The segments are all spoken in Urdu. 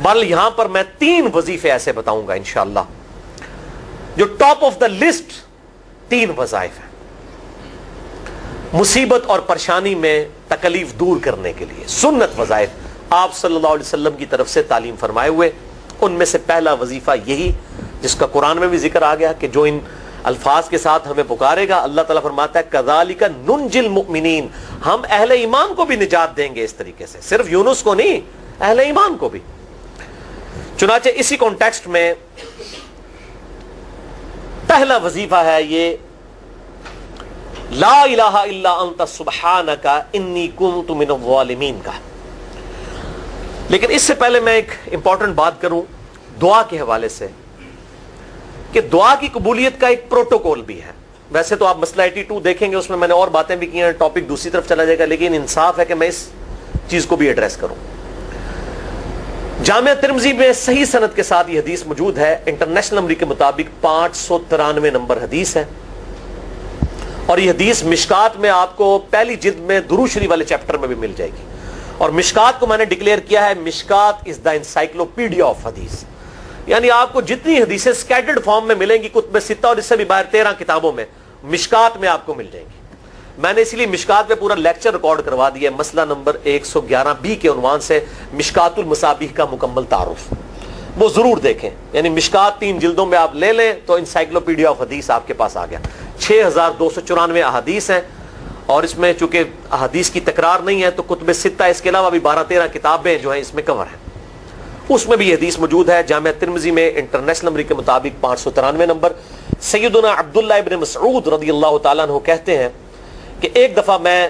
بہرحال یہاں پر میں 3 وظیفے ایسے بتاؤں گا انشاءاللہ جو ٹاپ آف دا لسٹ 3 وظائف ہیں مصیبت اور پریشانی میں تکلیف دور کرنے کے لیے، سنت وظائف آپ صلی اللہ علیہ وسلم کی طرف سے تعلیم فرمائے ہوئے. ان میں سے پہلا وظیفہ یہی جس کا قرآن میں بھی ذکر آ گیا کہ جو ان الفاظ کے ساتھ ہمیں پکارے گا، اللہ تعالیٰ فرماتا ہے کذالک ننجی المؤمنین، ہم اہل ایمان کو بھی نجات دیں گے اس طریقے سے، صرف یونس کو نہیں، اہل ایمان کو بھی. چنانچہ اسی کانٹیکسٹ میں پہلا وظیفہ ہے یہ لا الہ الا انت سبحانک انی کنت من الظالمین کا. لیکن اس سے پہلے میں ایک امپورٹنٹ بات کروں دعا کے حوالے سے کہ دعا کی قبولیت کا ایک پروٹوکول بھی ہے. ویسے تو آپ مسئلہ 82 دیکھیں گے، اس میں نے اور باتیں بھی کی ہیں، ٹاپک دوسری طرف چلا جائے گا، لیکن انصاف ہے کہ میں اس چیز کو بھی ایڈریس کروں. جامعہ ترمذی میں صحیح سند کے ساتھ یہ حدیث موجود ہے، انٹرنیشنل نمبر کے مطابق 593 نمبر حدیث ہے، اور یہ حدیث مشکات میں آپ کو پہلی جلد میں درود شریف والے چیپٹر میں بھی مل جائے گی. اور مشکات کو میں نے ڈکلیئر کیا ہے مشکات از دا انسائکلوپیڈیا آف حدیث، یعنی آپ کو جتنی حدیثیں سکیٹرڈ فارم میں ملیں گی کتب ستہ اور اس سے بھی باہر 13 کتابوں میں، مشکات میں آپ کو مل جائیں گی. میں نے اسی لیے مشکات پہ پورا لیکچر ریکارڈ کروا دیا ہے، مسئلہ نمبر 111B کے عنوان سے مشکات المصابیح کا مکمل تعارف، وہ ضرور دیکھیں. یعنی مشکات 3 جلدوں میں آپ لے لیں تو انسائکلوپیڈیا آف حدیث آپ کے پاس آ گیا. 6294 احادیث ہیں، اور اس میں چونکہ احادیث کی تکرار نہیں ہے تو کتب ستہ اس کے علاوہ بھی 12-13 کتابیں جو ہیں اس میں کور ہیں، اس میں بھی یہ حدیث موجود ہے. جامعہ ترمذی میں انٹرنیشنل نمبر کے مطابق 593 نمبر. سیدنا عبداللہ ابن مسعود رضی اللہ تعالیٰ عنہ کہتے ہیں کہ ایک دفعہ میں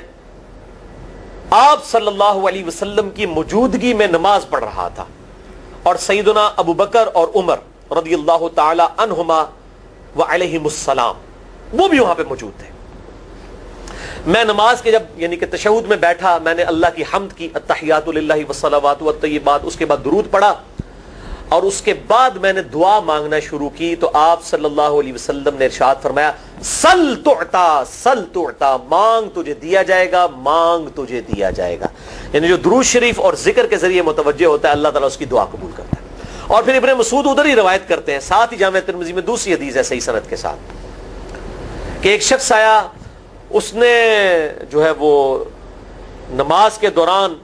آپ صلی اللہ علیہ وسلم کی موجودگی میں نماز پڑھ رہا تھا، اور سیدنا ابو بکر اور عمر رضی اللہ تعالی عنہما وعلیہم السلام وہ بھی وہاں پہ موجود تھے. میں نماز کے جب یعنی کہ تشہد میں بیٹھا، میں نے اللہ کی حمد کی، التحیات للہ والصلوات والطیبات، اس کے بعد درود پڑھا، اور اس کے بعد میں نے دعا مانگنا شروع کی تو آپ صلی اللہ علیہ وسلم نے ارشاد فرمایا سل تعطا سل تعطا، مانگ تجھے دیا جائے گا، مانگ تجھے دیا جائے گا. یعنی جو درود شریف اور ذکر کے ذریعے متوجہ ہوتا ہے اللہ تعالیٰ اس کی دعا قبول کرتا ہے. اور پھر ابن مسعود ادھر ہی روایت کرتے ہیں، ساتھ ہی جامعہ ترمذی میں دوسری حدیث ہے صحیح سند کے ساتھ کہ ایک شخص آیا، اس نے جو ہے وہ نماز کے دوران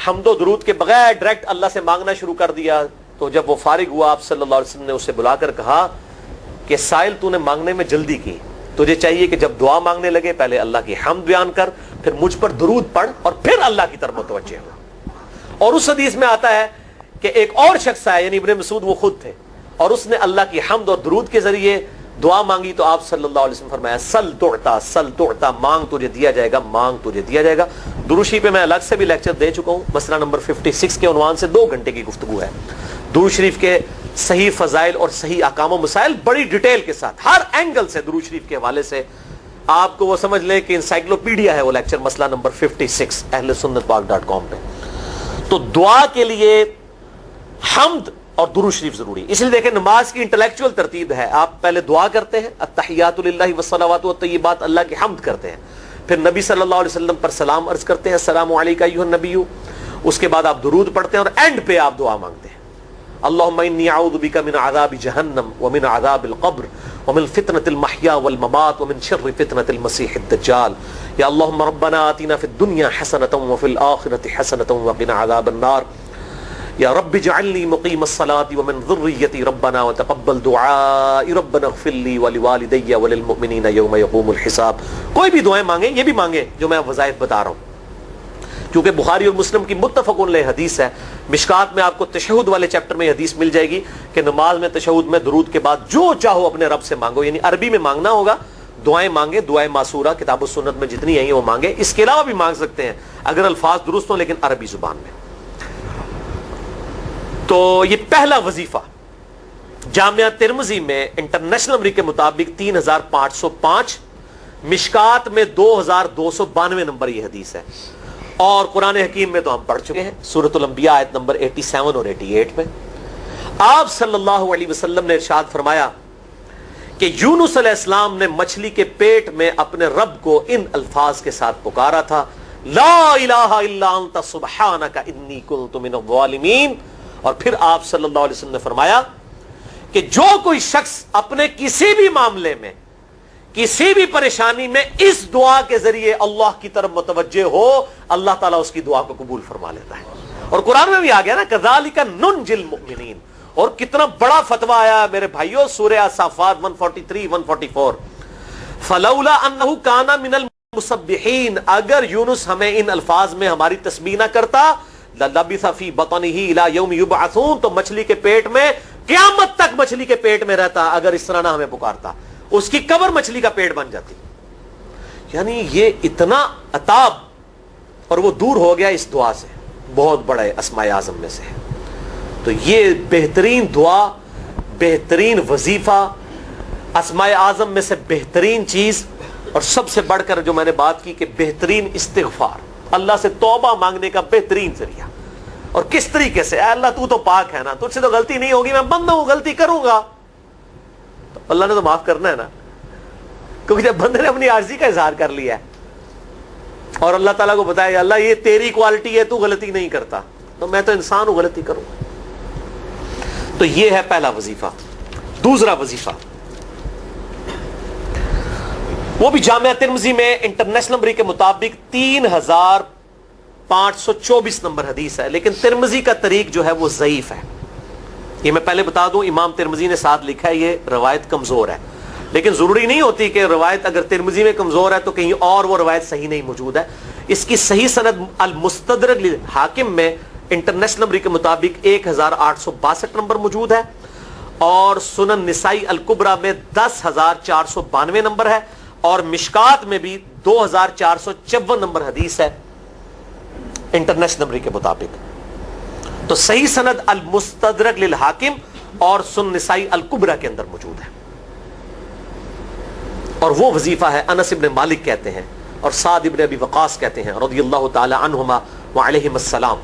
حمد و درود کے بغیر ڈائریکٹ اللہ سے مانگنا شروع کر دیا. تو جب وہ فارغ ہوا آپ صلی اللہ علیہ وسلم نے اسے بلا کر کہا کہ سائل تو نے مانگنے میں جلدی کی، تجھے چاہیے کہ جب دعا مانگنے لگے پہلے اللہ کی حمد بیان کر، پھر مجھ پر درود پڑھ، اور پھر اللہ کی طرف متوجہ ہو. اور اس حدیث میں آتا ہے کہ ایک اور شخص آیا، یعنی ابن مسعود وہ خود تھے، اور اس نے اللہ کی حمد اور درود کے ذریعے دعا مانگی تو آپ صلی اللہ علیہ وسلم فرمایا سل تعطا سل تعطا، مانگ تجھے دیا جائے گا، مانگ تجھے دیا جائے گا. درود شریف پہ میں الگ سے بھی لیکچر دے چکا ہوں، مسئلہ نمبر 56 کے عنوان سے 2 گھنٹے کی گفتگو ہے. درود شریف کے صحیح فضائل اور صحیح احکام و مسائل بڑی ڈیٹیل کے ساتھ ہر اینگل سے درود شریف کے حوالے سے آپ کو وہ سمجھ لیں کہ انسائکلوپیڈیا ہے وہ لیکچر، مسئلہ نمبر 56 اہل سنت پاک.com پہ. تو دعا کے لیے حمد اور درود شریف ضروری. اس لیے دیکھیں نماز کی انٹلیکچوئل ترتیب ہے، آپ پہلے دعا کرتے ہیں التحیات للہ والصلوات والطیبات، اللہ کی حمد کرتے ہیں، پھر نبی صلی اللہ علیہ وسلم پر سلام عرض کرتے ہیں السلام علیکہ ایھا النبی، اس کے بعد آپ درود پڑھتے ہیں، اور اینڈ پہ آپ دعا مانگتے ہیں اللہم انی اعوذ بک من عذاب جہنم ومن عذاب القبر ومن فتنة المحیا والممات ومن شر فتنة المسیح الدجال، یا اللہم ربنا آتنا فی الدنیا حسنة وفی الآخرة حسنة وقنا عذاب النار، یا رب اجعلنی مقیم الصلاة ومن ذریتی ربنا وتقبل دعائی ربنا اغفر لی ولوالدی وللمؤمنین یوم یقوم الحساب. کوئی بھی دعائیں مانگیں، یہ بھی مانگیں جو میں وظائف بتا رہا ہوں، کیونکہ بخاری اور مسلم کی متفق علیہ حدیث ہے. مشکات میں آپ کو تشہد والے چیپٹر میں حدیث مل جائے گی کہ نماز میں تشہد میں درود کے بعد جو چاہو اپنے رب سے مانگو، یعنی عربی میں مانگنا ہوگا، دعائیں مانگے، دعائیں معصورہ کتاب و سنت میں جتنی ہیں وہ مانگے، اس کے علاوہ بھی مانگ سکتے ہیں اگر الفاظ درست ہوں لیکن عربی زبان میں. تو یہ پہلا وظیفہ جامعہ ترمذی میں انٹرنیشنل نمبر کے مطابق 3505، مشکات میں 2292 نمبر یہ حدیث ہے، اور قرآن حکیم میں تو ہم پڑھ چکے ہیں سورۃ الانبیاء آیت نمبر 87 اور 88 میں آپ صلی اللہ علیہ وسلم نے ارشاد فرمایا کہ یونس علیہ السلام نے مچھلی کے پیٹ میں اپنے رب کو ان الفاظ کے ساتھ پکارا تھا لا الہ الا انت سبحانک انی کنت من الظالمین اور پھر آپ صلی اللہ علیہ وسلم نے فرمایا کہ جو کوئی شخص اپنے کسی بھی معاملے میں کسی بھی پریشانی میں اس دعا کے ذریعے اللہ کی طرف متوجہ ہو, اللہ تعالیٰ اس کی دعا کو قبول فرما لیتا ہے. اور قرآن میں بھی آ گیا نا کذالک ننجی المؤمنین. اور کتنا بڑا فتویٰ آیا میرے بھائیوں, سورہ الصافات 143 144, فلولا انہ کان من المسبحین, اگر یونس ہمیں ان الفاظ میں ہماری تسبیح نہ کرتا, للبث فی بطنہ الی یوم یبعثون, تو مچھلی کے پیٹ میں قیامت تک مچھلی کے پیٹ میں رہتا اگر اس طرح نہ ہمیں پکارتا, اس کی قبر مچھلی کا پیٹ بن جاتی. یعنی یہ اتنا عطاب, اور وہ دور ہو گیا اس دعا سے, بہت بڑے اسماء اعظم میں سے ہے. تو یہ بہترین دعا, بہترین وظیفہ, اسماء اعظم میں سے بہترین چیز, اور سب سے بڑھ کر جو میں نے بات کی کہ بہترین استغفار, اللہ سے توبہ مانگنے کا بہترین ذریعہ. اور کس طریقے سے, اے اللہ تو پاک ہے نا, تجھ سے تو غلطی نہیں ہوگی, میں بندہ ہوں غلطی کروں گا, تو اللہ نے تو معاف کرنا ہے نا, کیونکہ جب بندے نے اپنی عاجزی کا اظہار کر لیا ہے اور اللہ تعالیٰ کو بتایا اللہ یہ تیری کوالٹی ہے, تو غلطی نہیں کرتا, تو میں تو انسان ہوں غلطی کروں گا. تو یہ ہے پہلا وظیفہ. دوسرا وظیفہ وہ بھی جامعہ ترمذی میں انٹرنیشنل نمبر کے مطابق 3524 نمبر حدیث ہے, لیکن ترمذی کا طریق جو ہے وہ ضعیف ہے. یہ میں پہلے بتا دوں, امام ترمذی نے ساتھ لکھا ہے یہ روایت کمزور ہے, لیکن ضروری نہیں ہوتی کہ روایت اگر ترمذی میں کمزور ہے تو کہیں اور وہ روایت صحیح نہیں موجود ہے. اس کی صحیح سند المستدرک للحاکم میں انٹرنیشنل نمبر کے مطابق 1862 نمبر موجود ہے, اور سنن نسائی الکبریٰ میں 10492 نمبر ہے, اور مشکات میں بھی 2454 نمبر حدیث ہے انٹرنیشنل نمبر کے مطابق. تو صحیح سند المستدرک للحاکم اور سنن نسائی الکبریٰ کے اندر موجود ہے. اور وہ وظیفہ ہے انس ابن مالک کہتے ہیں اور سعد ابن ابی وقاص کہتے ہیں رضی اللہ تعالی عنہما وعلیہم السلام,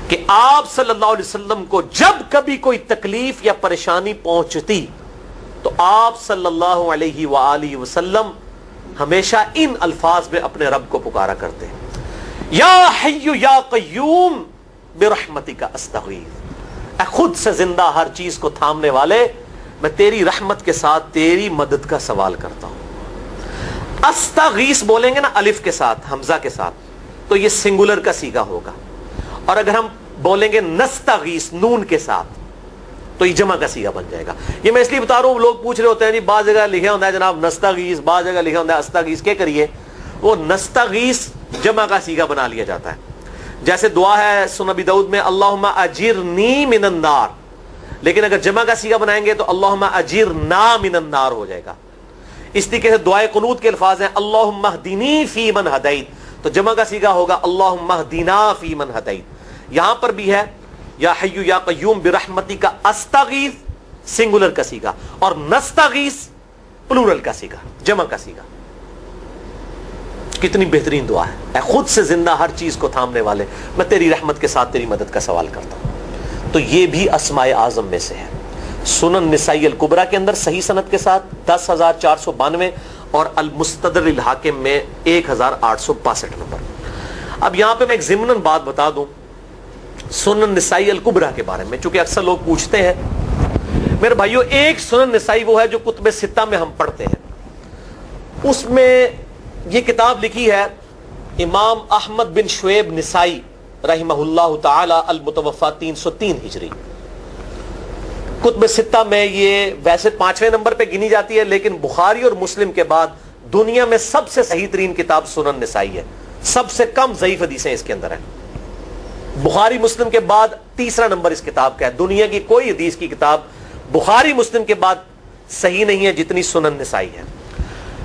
کہ آپ صلی اللہ علیہ وسلم کو جب کبھی کوئی تکلیف یا پریشانی پہنچتی تو آپ صلی اللہ علیہ وآلہ وسلم ہمیشہ ان الفاظ میں اپنے رب کو پکارا کرتے ہیں, یا حی یا قیوم برحمتک استغیث, اے خود سے زندہ ہر چیز کو تھامنے والے, میں تیری رحمت کے ساتھ تیری مدد کا سوال کرتا ہوں. استغیث بولیں گے نا الف کے ساتھ حمزہ کے ساتھ, تو یہ سنگولر کا صیغہ ہوگا, اور اگر ہم بولیں گے نستغیث نون کے ساتھ تو یہ جمع کا صیغہ بن جائے گا. یہ میں اس لیے بتا رہا ہوں, لوگ پوچھ رہے ہوتے ہیں جی بعض جگہ لکھا ہوتا ہے جناب نستغیث, بعض جگہ لکھا ہوتا ہے استغیث, کیا کریے وہ نستغیث جمع کا صیغہ بنا لیا جاتا ہے. جیسے دعا ہے سنن ابی داؤد میں اللہم اجرنی من النار, لیکن اگر جمع کا صیغہ بنائیں گے تو اللہم اجرنا من النار ہو جائے گا. اس طریقے سے دعائے قنوت کے الفاظ ہیں اللہم اہدنی فی من ہدیت, تو جمع کا صیغہ ہوگا اللہم اہدنا فی من ہدیت. یہاں پر بھی ہے یا حی یا قیوم برحمتک استغیث سنگولر کا صیغہ, اور نستغیث پلورل کا صیغہ جمع کا صیغہ. کتنی بہترین دعا ہے, اے خود سے زندہ ہر چیز کو تھامنے والے, میں تیری رحمت کے ساتھ تیری مدد کا سوال کرتا ہوں. تو یہ بھی اسماء اعظم میں سے ہے. سنن نسائی الکبریٰ کے اندر صحیح سند کے ساتھ 10492 اور المستدرک للحاکم میں 1862 نمبر. اب یہاں پہ میں ایک ضمناً بات بتا دوں سنن نسائی الکبریٰ کے بارے میں, چونکہ اکثر لوگ پوچھتے ہیں. میرے بھائیو, ایک سنن نسائی وہ ہے جو کتب ستہ میں ہم پڑھتے ہیں, اس میں یہ کتاب لکھی ہے امام احمد بن شعیب نسائی رحمہ اللہ تعالی المتوفی 303 ہجری. کتب ستہ میں یہ ویسے 5ویں نمبر پہ گنی جاتی ہے, لیکن بخاری اور مسلم کے بعد دنیا میں سب سے صحیح ترین کتاب سنن نسائی ہے, سب سے کم ضعیف حدیثیں اس کے اندر ہیں. بخاری مسلم کے بعد تیسرا نمبر اس کتاب کا ہے. دنیا کی کوئی حدیث کی کتاب بخاری مسلم کے بعد صحیح نہیں ہے جتنی سنن نسائی ہے.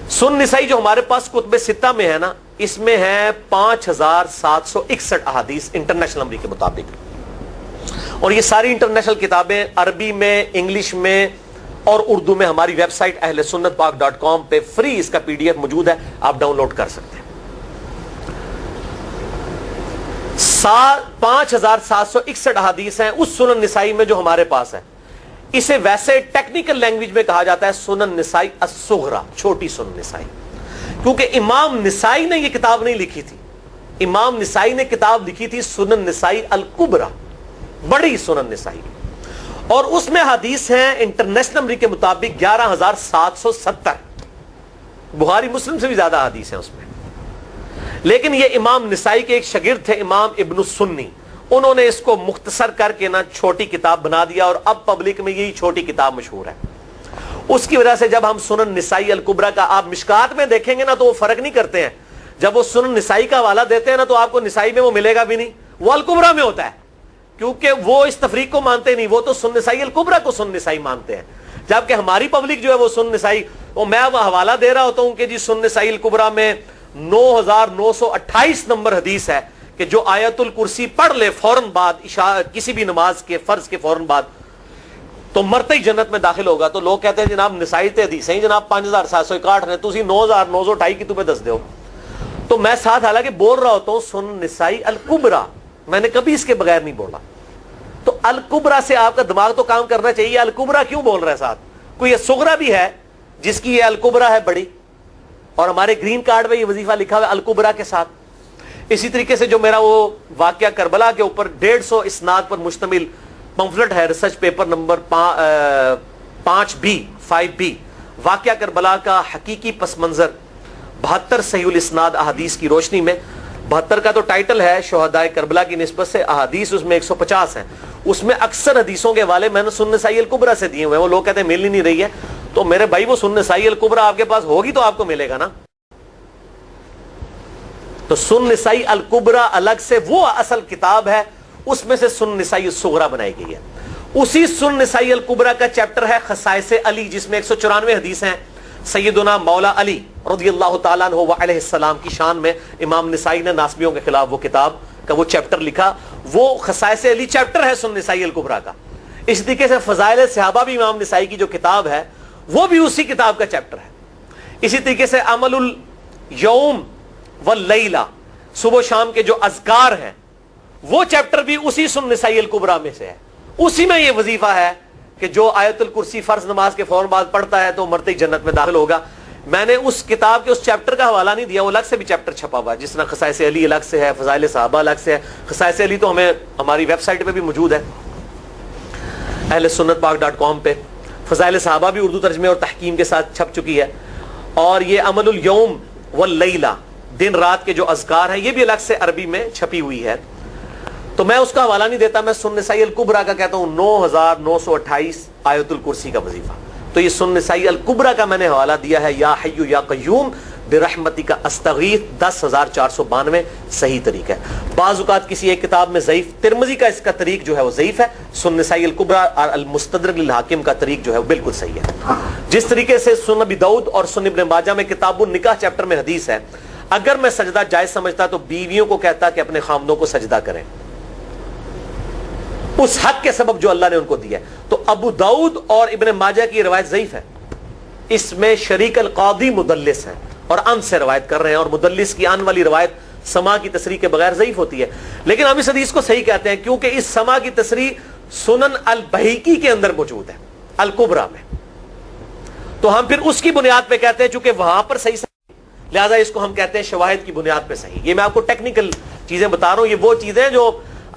سنن نسائی جو ہمارے پاس کتب ستہ میں ہے نا, اس میں ہے 5761 احادیث انٹرنیشنل نمبر کے مطابق, اور یہ ساری انٹرنیشنل کتابیں عربی میں, انگلش میں اور اردو میں ہماری ویب سائٹ اہل سنت پاک.com پہ فری اس کا PDF موجود ہے, آپ ڈاؤن لوڈ کر سکتے ہیں. 5761 احادیث ہیں اس سنن نسائی میں جو ہمارے پاس ہے. اسے ویسے ٹیکنیکل لینگویج میں کہا جاتا ہے سنن نسائی الصغریٰ, چھوٹی سنن نسائی, کیونکہ امام نسائی نے یہ کتاب نہیں لکھی تھی. امام نسائی نے کتاب لکھی تھی سنن نسائی الکبریٰ, بڑی سنن نسائی، اور اس میں حدیث ہیں انٹرنیشنل نمبر کے مطابق 11,770، بخاری مسلم سے بھی زیادہ حدیث ہیں اس میں. لیکن یہ امام نسائی کے ایک شاگرد تھے امام ابن السنی، انہوں نے اس کو مختصر کر کے نا چھوٹی کتاب بنا دیا، اور اب پبلک میں یہی چھوٹی کتاب مشہور ہے. اس کی وجہ سے جب ہم سنن نسائی الکبریٰ کا آپ مشکات میں دیکھیں گے نا تو وہ فرق نہیں کرتے ہیں. جب وہ سنن نسائی کا حوالہ دیتے ہیں نا تو آپ کو نسائی میں وہ ملے گا بھی نہیں، وہ الکبریٰ میں ہوتا ہے، کیونکہ وہ اس تفریق کو مانتے نہیں، وہ تو سنن نسائی الکبریٰ کو سنن نسائی مانتے ہیں. جبکہ ہماری پبلک جو ہے وہ سنن نسائی، وہ میں وہ حوالہ دے رہا ہوتا ہوں کہ جی سنن نسائی الکبریٰ میں 9,928 نمبر حدیث ہے کہ جو آیت الکرسی پڑھ لے فوراً بعد کسی بھی نماز کے فرض کے فوراً بعد تو مرتے ہی جنت میں داخل ہوگا. تو لوگ کہتے ہیں جناب نسائی تے حدیث ہیں جناب 5,761 نے، تسی 9,928 کی تمہیں دس دیو. تو میں ساتھ حالانکہ بول رہا ہوتا ہوں سنن نسائی الکبریٰ، میں نے کبھی اس کے بغیر نہیں بولا. تو الکبریٰ سے آپ کا دماغ تو کام کرنا چاہیے، الکبریٰ کیوں بول رہا ہے ساتھ؟ کوئی یہ صغریٰ بھی ہے جس کی یہ الکبریٰ ہے بڑی، اور ہمارے گرین کارڈ میں یہ وظیفہ لکھا ہوا ہے الکبریٰ کے ساتھ. اسی طریقے سے جو میرا وہ واقعہ کربلا کے اوپر 150 اسناد پر مشتمل پمفلٹ ہے، ریسرچ پیپر نمبر 5B واقعہ کربلا کا حقیقی پس منظر 72 صحیح الاسناد احادیث کی روشنی میں. 72 کا تو ٹائٹل ہے شہدائے کربلا کی نسبت سے، احادیث اس میں 150 ہیں. اس میں اکثر حدیثوں کے حوالے میں نے سنن نسائی الکبریٰ سے دیے ہوئے ہیں. وہ لوگ کہتے ہیں مل ہی نہیں رہی ہے، تو میرے بھائی وہ سنن نسائی الکبریٰ آپ کے پاس ہوگی تو آپ کو ملے گا نا. تو سنن نسائی الکبریٰ الگ سے وہ اصل کتاب ہے، اس میں سے سنن نسائی الصغریٰ بنائی گئی ہے. اسی سنن نسائی الکبریٰ کا چیپٹر ہے خصائص علی، جس میں 194 حدیث ہیں سیدنا مولا علی رضی اللہ تعالیٰ عنہ وعلیہ السلام کی شان میں. امام نسائی نے ناسبیوں کے خلاف وہ کتاب کا وہ چیپٹر لکھا، وہ خصائص علی چیپٹر ہے سنن نسائی الکبریٰ کا. اس طریقے سے فضائل صحابہ بھی امام نسائی کی جو کتاب ہے وہ بھی اسی کتاب کا چیپٹر ہے. اسی طریقے سے عمل الیوم واللیلہ، صبح و شام کے جو اذکار ہیں وہ چیپٹر بھی اسی سنن نسائی الکبریٰ میں سے ہے. اسی میں یہ وظیفہ ہے کہ جو آیت الکرسی فرض نماز کے فوراً بعد پڑھتا ہے تو مرتے ہی جنت میں داخل ہوگا. میں نے اس کتاب کے اس چیپٹر کا حوالہ نہیں دیا، وہ الگ سے بھی چیپٹر چھپا ہوا ہے، جس طرح خصائص علی الگ سے ہے، فضائل صحابہ الگ سے ہے. خصائص علی تو ہمیں ہماری ویب سائٹ پہ بھی موجود ہے اہل سنت پاک.com پہ. فضائل صحابہ بھی اردو ترجمے اور تحکیم کے ساتھ چھپ چکی ہے. اور یہ عمل الیوم واللیلہ، دن رات کے جو اذکار ہیں، یہ بھی الگ سے عربی میں چھپی ہوئی ہے. تو میں اس کا حوالہ نہیں دیتا، میں سنن نسائی الکبریٰ کا کہتا ہوں 9,928 آیت الکرسی کا وظیفہ. تو یہ سنن نسائی الکبریٰ کا میں نے حوالہ دیا ہے، یا حی یا قیوم برحمتک استغیث 10,492 صحیح طریق ہے. بعض اوقات کسی ایک کتاب میں ضعیف، ترمذی کا اس کا طریق جو ہے وہ ضعیف ہے، سنن نسائی الکبریٰ اور المستدرک للحاکم کا طریق جو ہے وہ بالکل صحیح ہے. جس طریقے سے سنن ابی داؤد اور سنن ابن ماجہ میں کتاب النکاح چیپٹر میں حدیث ہے، اگر میں سجدہ جائز سمجھتا تو بیویوں کو کہتا کہ اپنے خامدوں کو سجدہ کریں اس حق کے سبب جو اللہ نے ان کو دیا ہے. تو ابو داؤد اور ابن ماجہ کی روایت ضعیف ہے، اس میں شریک القاضی مدلس ہیں اور ان سے روایت کر رہے ہیں، اور مدلس کی ان والی روایت سما کی تصریح کے بغیر ضعیف ہوتی ہے. لیکن ہم اس حدیث کو صحیح کہتے ہیں کیونکہ اس سما کی تصریح سنن البہیقی کے اندر موجود ہے الکبریٰ میں. تو ہم پھر اس کی بنیاد پہ کہتے ہیں چونکہ وہاں پر صحیح لہذا اس کو ہم کہتے ہیں شواہد کی بنیاد پہ صحیح. یہ میں آپ کو ٹیکنیکل چیزیں بتا رہا ہوں، یہ وہ چیزیں جو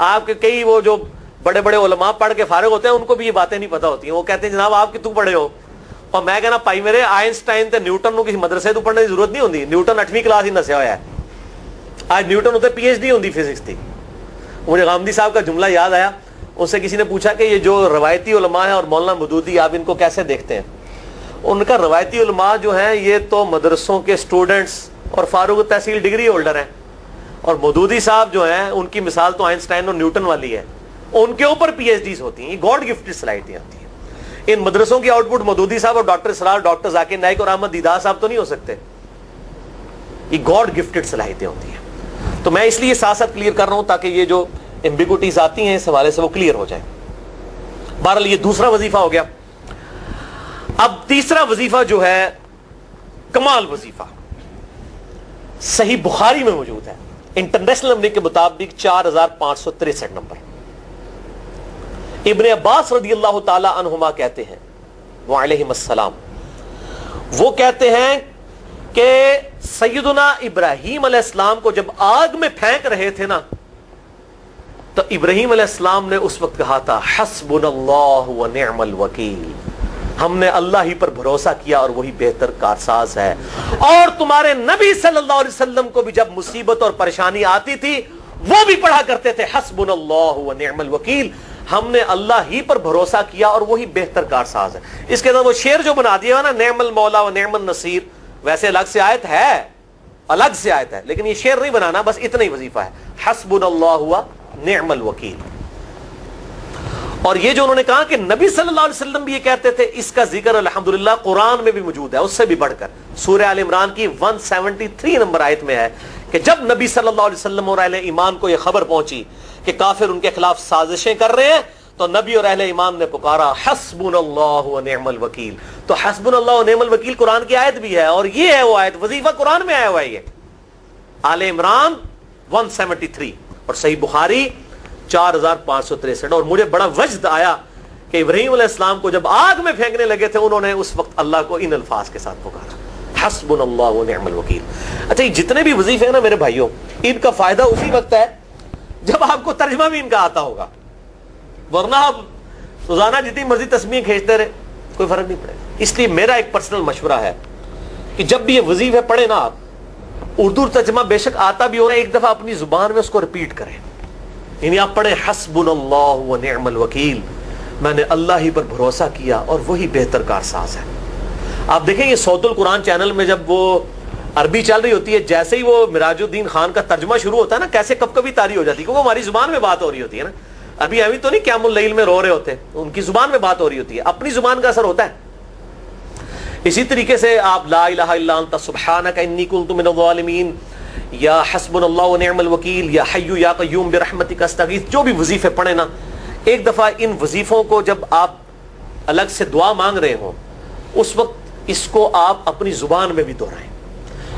آپ کے کئی وہ جو بڑے بڑے علماء پڑھ کے فارغ ہوتے ہیں ان کو بھی یہ باتیں نہیں پتہ ہوتی ہیں. وہ کہتے ہیں جناب آپ کتوں پڑھے ہو، اور میں کہنا پائی میرے آئنسٹائن تے نیوٹن کو کسی مدرسے تو پڑھنے کی ضرورت نہیں ہوتی. نیوٹن 8ویں کلاس ہی نسیا ہوا ہے، آج نیوٹن ہوتے PhD ہوتی فزکس تھی. مجھے غامدی صاحب کا جملہ یاد آیا، ان سے کسی نے پوچھا کہ یہ جو روایتی علماء ہیں اور مولانا مودودی آپ ان کو کیسے دیکھتے ہیں؟ ان کا روایتی علماء جو ہیں یہ تو مدرسوں کے اسٹوڈنٹس اور فاروق تحصیل ڈگری ہولڈر ہیں، اور مودودی صاحب جو ہیں ان کی مثال تو آئنسٹائن اور نیوٹن والی ہے، ان کے اوپر PhDs ہوتی ہیں. گاڈ گفٹڈ صلاحیتیں ہوتی ہیں. ان مدرسوں کی آؤٹ پٹ مودودی صاحب اور ڈاکٹر اسرار، ڈاکٹر ذاکر نائک اور احمد دیدار صاحب تو نہیں ہو سکتے. یہ گاڈ گفٹڈ صلاحیتیں ہوتی ہیں. تو میں اس لیے ساتھ ساتھ کلیئر کر رہا ہوں تاکہ یہ جو ایمبیگوٹیز آتی ہیں اس حوالے سے وہ کلیئر ہو جائیں. بہرحال یہ دوسرا وظیفہ ہو گیا. اب تیسرا وظیفہ جو ہے کمال وظیفہ، صحیح بخاری میں موجود ہے، انٹرنیشنل نمبر کے مطابق 4,563 نمبر. ابن عباس رضی اللہ تعالی عنہما کہتے ہیں وعلیہم السلام، وہ کہتے ہیں کہ سیدنا ابراہیم علیہ السلام کو جب آگ میں پھینک رہے تھے نا تو ابراہیم علیہ السلام نے اس وقت کہا تھا حسبنا اللہ و نعم الوکیل، ہم نے اللہ ہی پر بھروسہ کیا اور وہی بہتر کارساز ہے. اور تمہارے نبی صلی اللہ علیہ وسلم کو بھی جب مصیبت اور پریشانی آتی تھی وہ بھی پڑھا کرتے تھے حسبنا اللہ و نعم الوکیل، ہم نے اللہ ہی پر بھروسہ کیا اور وہی بہتر کارساز ہے. اس کے بعد وہ شعر جو بنا دیا نا نعم المولا و نعم النصیر، ویسے الگ سے آیت ہے لیکن یہ شعر نہیں بنانا، بس اتنا ہی وظیفہ ہے حسبنا اللہ و نعم الوکیل. اور یہ جو انہوں نے کہا کہ نبی صلی اللہ علیہ وسلم بھی یہ کہتے تھے، اس کا ذکر الحمدللہ قرآن میں بھی موجود ہے، اس سے بھی بڑھ کر سورہ آل عمران کی 173 نمبر آیت میں ہے کہ جب نبی صلی اللہ علیہ وسلم اور اہل ایمان کو یہ خبر پہنچی کہ کافر ان کے خلاف سازشیں کر رہے ہیں، تو نبی اور اہل ایمان نے پکارا حسبنا اللہ و نعم الوکیل. تو حسبنا اللہ و نعم الوکیل قرآن کی آیت بھی ہے، اور یہ ہے وہ آیت، وظیفہ قرآن میں آیا ہوا ہے یہ آل عمران 173 اور صحیح بخاری 4563. اور مجھے بڑا وجد آیا کہ ابراہیم علیہ السلام کو جب آگ میں پھینکنے لگے تھے انہوں نے اس وقت اللہ کو ان الفاظ کے ساتھ پکارا حسبنا اللہ و نعم الوکیل. اچھا، یہ جتنے بھی وظیفے ہیں نا میرے بھائیوں، ان کا فائدہ اسی وقت ہے جب آپ کو ترجمہ بھی ان کا آتا ہوگا، ورنہ آپ روزانہ جتنی مرضی تسبیحیں کھینچتے رہے کوئی فرق نہیں پڑے. اس لیے میرا ایک پرسنل مشورہ ہے کہ جب بھی یہ وظیفے پڑھے نا آپ، اردو ترجمہ بے شک آتا بھی ہو رہا ہے، ایک دفعہ اپنی زبان میں اس کو ریپیٹ کریں. یعنی آپ پڑھیں حسبنا اللہ و نعم الوکیل، میں نے اللہ ہی پر بھروسہ کیا اور وہی بہتر کارساز ہے. آپ دیکھیں یہ صوت القرآن چینل میں جب وہ عربی چل رہی ہوتی ہے، جیسے ہی وہ مراج الدین خان کا ترجمہ شروع ہوتا ہے نا، کیسے کب کبھی تاری ہو جاتی ہے، کیونکہ ہماری زبان میں بات ہو رہی ہوتی ہے نا. ابھی تو نہیں قیام اللیل میں رو رہے ہوتے، ان کی زبان میں بات ہو رہی ہوتی ہے، اپنی زبان کا اثر ہوتا ہے. اسی طریقے سے آپ لا الہ الا انت سبحانک انی کنت من الظالمین، یا حسبنا اللہ و نعم الوکیل، یا حی یا قیوم برحمتک استغیث، جو بھی وظیفے پڑھیں نا، ایک دفعہ ان وظیفوں کو جب آپ الگ سے دعا مانگ رہے ہوں اس وقت اس کو آپ اپنی زبان میں بھی دہرائیں.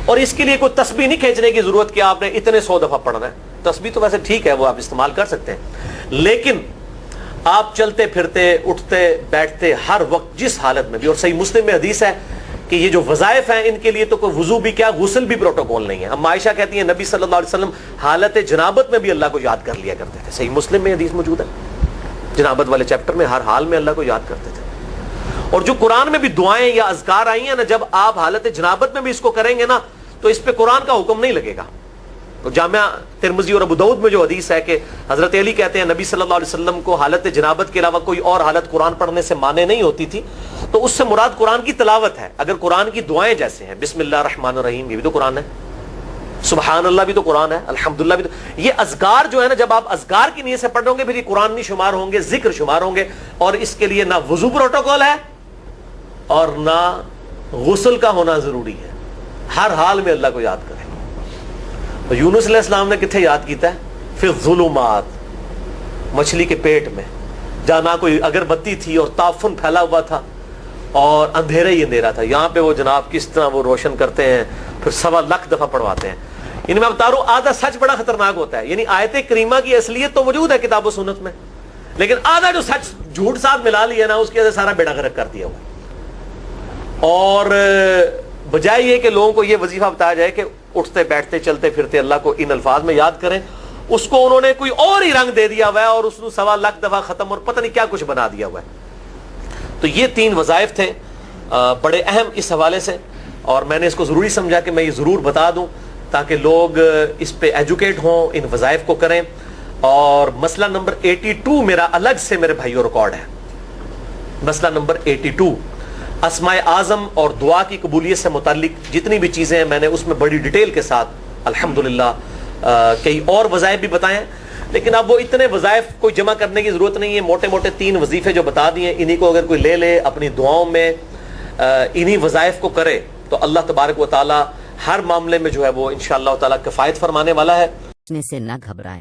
اور اس کے لیے کوئی تسبیح نہیں کھینچنے کی ضرورت کہ آپ نے اتنے 100 دفعہ پڑھنا ہے. تسبیح تو ویسے ٹھیک ہے، وہ آپ استعمال کر سکتے ہیں، لیکن آپ چلتے پھرتے اٹھتے بیٹھتے ہر وقت جس حالت میں بھی، اور صحیح مسلم میں حدیث ہے کہ یہ جو وظائف ہیں ان کے لیے تو کوئی وضو بھی کیا، غسل بھی پروٹوکول نہیں ہے. اب عائشہ کہتی ہیں نبی صلی اللہ علیہ وسلم حالت جنابت میں بھی اللہ کو یاد کر لیا کرتے تھے. صحیح مسلم میں حدیث موجود ہے، جنابت والے چیپٹر میں ہر حال میں اللہ کو یاد کرتے تھے. اور جو قرآن میں بھی دعائیں یا اذکار آئی ہیں نا، جب آپ حالت جنابت میں بھی اس کو کریں گے نا تو اس پہ قرآن کا حکم نہیں لگے گا. تو جامعہ ترمذی اور ابو داؤد میں جو حدیث ہے کہ حضرت علی کہتے ہیں نبی صلی اللہ علیہ وسلم کو حالت جنابت کے علاوہ کوئی اور حالت قرآن پڑھنے سے مانے نہیں ہوتی تھی، تو اس سے مراد قرآن کی تلاوت ہے. اگر قرآن کی دعائیں جیسے ہیں بسم اللہ الرحمن الرحیم، یہ بھی تو قرآن ہے، سبحان اللہ بھی تو قرآن ہے، الحمدللہ بھی تو، یہ اذکار جو ہے نا جب آپ اذکار کی نیت سے پڑھ ہوں گے پھر یہ قرآن نہیں شمار ہوں گے، ذکر شمار ہوں گے. اور اس کے لیے نہ وضو پروٹوکول ہے اور نہ غسل کا ہونا ضروری ہے، ہر حال میں اللہ کو یاد کریں. اور یونس علیہ السلام نے کتنے یاد کیتا ہے؟ فی الظلمات، مچھلی کے پیٹ میں، جہاں نہ کوئی اگربتی تھی اور تعفن پھیلا ہوا تھا اور اندھیرا ہی اندھیرا تھا. یہاں پہ وہ جناب کس طرح وہ روشن کرتے ہیں، پھر 1.25 دفعہ پڑھواتے ہیں. یعنی میں بتا رہا ہوں آدھا سچ بڑا خطرناک ہوتا ہے. یعنی آیت کریمہ کی اصلیت تو موجود ہے کتاب و سنت میں، لیکن آدھا جو سچ جھوٹ ساتھ ملا لیا نا اس کی وجہ سے سارا بیڑا غرق کر دیا ہوا. اور بجائے یہ کہ لوگوں کو یہ وظیفہ بتایا جائے کہ اٹھتے بیٹھتے چلتے پھرتے اللہ کو ان الفاظ میں یاد کریں، اس کو انہوں نے کوئی اور ہی رنگ دے دیا ہوا ہے اور اس کو 1.25 دفعہ ختم اور پتہ نہیں کیا کچھ بنا دیا ہوا ہے. تو یہ 3 وظائف تھے بڑے اہم اس حوالے سے، اور میں نے اس کو ضروری سمجھا کہ میں یہ ضرور بتا دوں تاکہ لوگ اس پہ ایجوکیٹ ہوں، ان وظائف کو کریں. اور مسئلہ نمبر 82 میرا الگ سے میرے بھائیوں ریکارڈ ہے. مسئلہ نمبر 82 اسماء اعظم اور دعا کی قبولیت سے متعلق جتنی بھی چیزیں ہیں میں نے اس میں بڑی ڈیٹیل کے ساتھ الحمدللہ کئی اور وظائف بھی بتائے ہیں، لیکن اب وہ اتنے وظائف کوئی جمع کرنے کی ضرورت نہیں ہے. موٹے موٹے 3 وظیفے جو بتا دیے انہی کو اگر کوئی لے لے اپنی دعاؤں میں انہی وظائف کو کرے تو اللہ تبارک و تعالی ہر معاملے میں جو ہے وہ انشاءاللہ تعالی کفایت فرمانے والا ہے. سے نہ گھبرائیں،